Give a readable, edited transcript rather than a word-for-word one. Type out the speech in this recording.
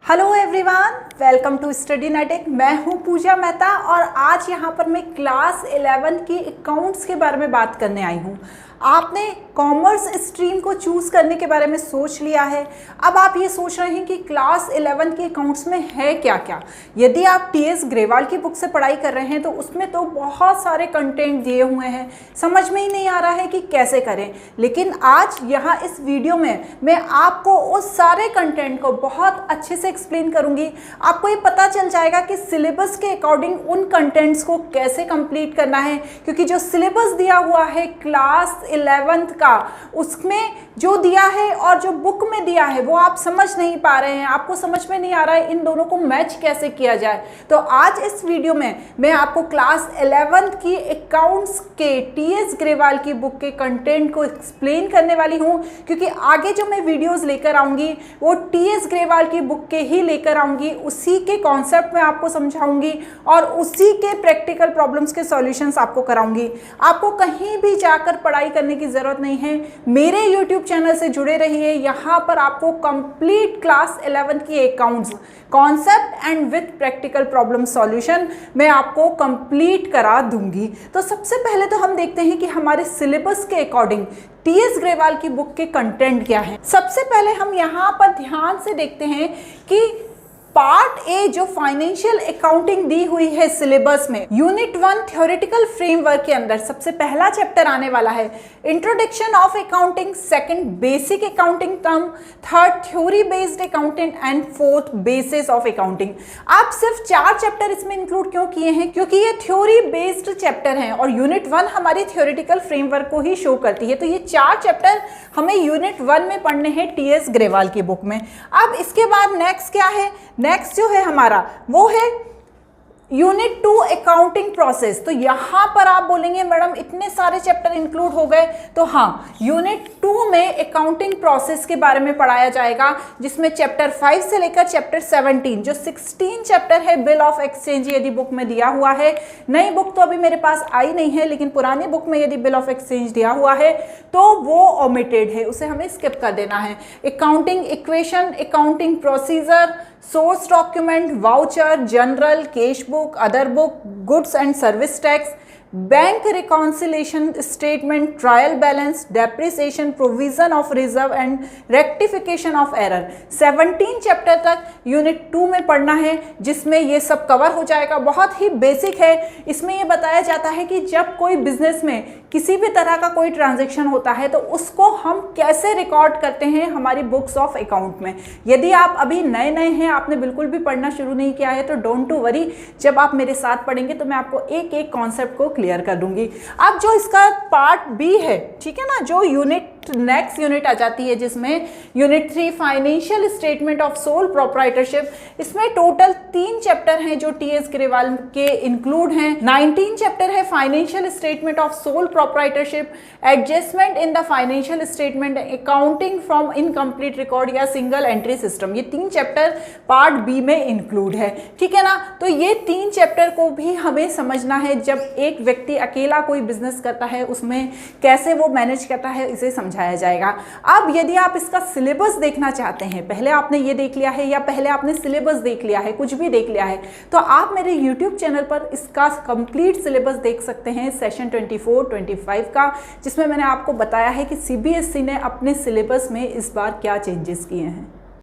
Hello everyone, welcome to study netic. मैं हूं पूजा मेहता और आज यहां पर मैं क्लास 11 की अकाउंट्स के बारे में बात करने आई हूं। आपने कॉमर्स स्ट्रीम को चूज़ करने के बारे में सोच लिया है। अब आप ये सोच रहे हैं कि क्लास 11 के अकाउंट्स में है क्या क्या। यदि आप टीएस ग्रेवाल की बुक से पढ़ाई कर रहे हैं तो उसमें तो बहुत सारे कंटेंट दिए हुए हैं, समझ में ही नहीं आ रहा है कि कैसे करें। लेकिन आज यहाँ इस वीडियो में मैं आपको उस सारे कंटेंट को बहुत अच्छे से एक्सप्लेन करूँगी। आपको ये पता चल जाएगा कि सिलेबस के अकॉर्डिंग उन कंटेंट्स को कैसे कंप्लीट करना है, क्योंकि जो सिलेबस दिया हुआ है क्लास 11th का, उसमें जो दिया है और जो बुक में दिया है वो आप समझ नहीं पा रहे हैं। आपको समझ में नहीं आ रहा है इन दोनों को मैच कैसे किया जाए। तो आज इस वीडियो में मैं आपको क्लास 11th की अकाउंट्स के टीएस ग्रेवाल की बुक के कंटेंट को एक्सप्लेन करने वाली हूं, क्योंकि आगे जो मैं वीडियोस लेकर आऊंगी वो टीएस ग्रेवाल की बुक के ही लेकर आऊंगी। उसी के कॉन्सेप्ट में आपको समझाऊंगी और उसी के प्रैक्टिकल प्रॉब्लम्स के सॉल्यूशंस आपको कराऊंगी। आपको कहीं भी जाकर पढ़ाई करने की जरूरत नहीं है, मेरे यूट्यूब चैनल से जुड़े रहिए। यहाँ पर आपको कंप्लीट क्लास 11 की accounts concept and with practical problem solution मैं आपको कंप्लीट करा दूंगी। तो सबसे पहले तो हम देखते हैं कि हमारे सिलेबस के अकॉर्डिंग टीएस ग्रेवाल की बुक के कंटेंट क्या है। सबसे पहले हम यहाँ पर ध्यान से देखते हैं कि पार्ट ए जो फाइनेंशियल अकाउंटिंग दी हुई है सिलेबस में, यूनिट 1 थ्योरेटिकल फ्रेमवर्क के अंदर सबसे पहला चैप्टर आने वाला है introduction of accounting, second basic accounting term, third theory based accounting and fourth basis of accounting. आप सिर्फ 4 चैप्टर इसमें इंक्लूड क्यों किए हैं? क्योंकि ये थ्योरी बेस्ड चैप्टर हैं और यूनिट 1 हमारी थ्योरेटिकल फ्रेमवर्क को ही शो करती है। तो ये 4 चैप्टर हमें यूनिट 1 में पढ़ने हैं टीएस ग्रेवाल की बुक में। अब इसके बाद नेक्स्ट क्या है? नेक्स्ट जो है हमारा वो है यूनिट 2 अकाउंटिंग प्रोसेस। तो यहां पर आप बोलेंगे मैडम इतने सारे चैप्टर इंक्लूड हो गए। तो हाँ, यूनिट 2 में अकाउंटिंग प्रोसेस के बारे में पढ़ाया जाएगा, जिसमें चैप्टर 5 से लेकर चैप्टर 17 जो 16 चैप्टर है बिल ऑफ एक्सचेंज यदि बुक में दिया हुआ है। नई बुक तो अभी मेरे पास आई नहीं है, लेकिन पुरानी बुक में यदि बिल ऑफ एक्सचेंज दिया हुआ है तो वो ओमिटेड है, उसे हमें स्किप कर देना है। Accounting equation, accounting procedure, source document, voucher, general, cash book, other book, goods and service tax, bank reconciliation statement, trial balance, depreciation, provision of reserve and rectification of error. 17 chapter तक unit 2 में पढ़ना है, जिसमें ये सब cover हो जाएगा। बहुत ही बेसिक है। इसमें ये बताया जाता है कि जब कोई बिजनेस में किसी भी तरह का कोई ट्रांजैक्शन होता है तो उसको हम कैसे रिकॉर्ड करते हैं हमारी बुक्स ऑफ अकाउंट में। यदि आप अभी नए नए हैं, आपने बिल्कुल भी पढ़ना शुरू नहीं किया है, तो डोंट टू वरी, जब आप मेरे साथ पढ़ेंगे तो मैं आपको एक एक कॉन्सेप्ट को क्लियर कर दूंगी। अब जो इसका पार्ट बी है, ठीक है ना, जो नेक्स्ट यूनिट आ जाती है, जिसमें unit 3 financial statement of sole proprietorship. इसमें टोटल 3 चैप्टर हैं जो टीएस ग्रेवाल के इंक्लूड हैं। 19 चैप्टर है financial statement of sole proprietorship, adjustment in the financial statement, accounting from incomplete record या सिंगल एंट्री सिस्टम। ये 3 चैप्टर पार्ट बी में include है, ठीक है ना। तो ये 3 चैप्टर को भी हमें समझना है। जब एक व्यक्ति अकेला कोई बिजनेस करता है, उसमें कैसे वो मैनेज करता है, इसे समझाया जाएगा। अब यदि आप इसका सिलेबस देखना चाहते हैं, पहले आपने ये देख लिया है या पहले आपने सिलेबस देख लिया है, कुछ भी देख लिया है, तो आप मेरे YouTube चैनल पर इसका कंप्लीट सिलेबस देख सकते हैं सेशन 24-25 का, जिसमें मैंने आपको बताया है कि CBSE ने अपने सिलेबस में इस बार क्या चेंजेस किए हैं।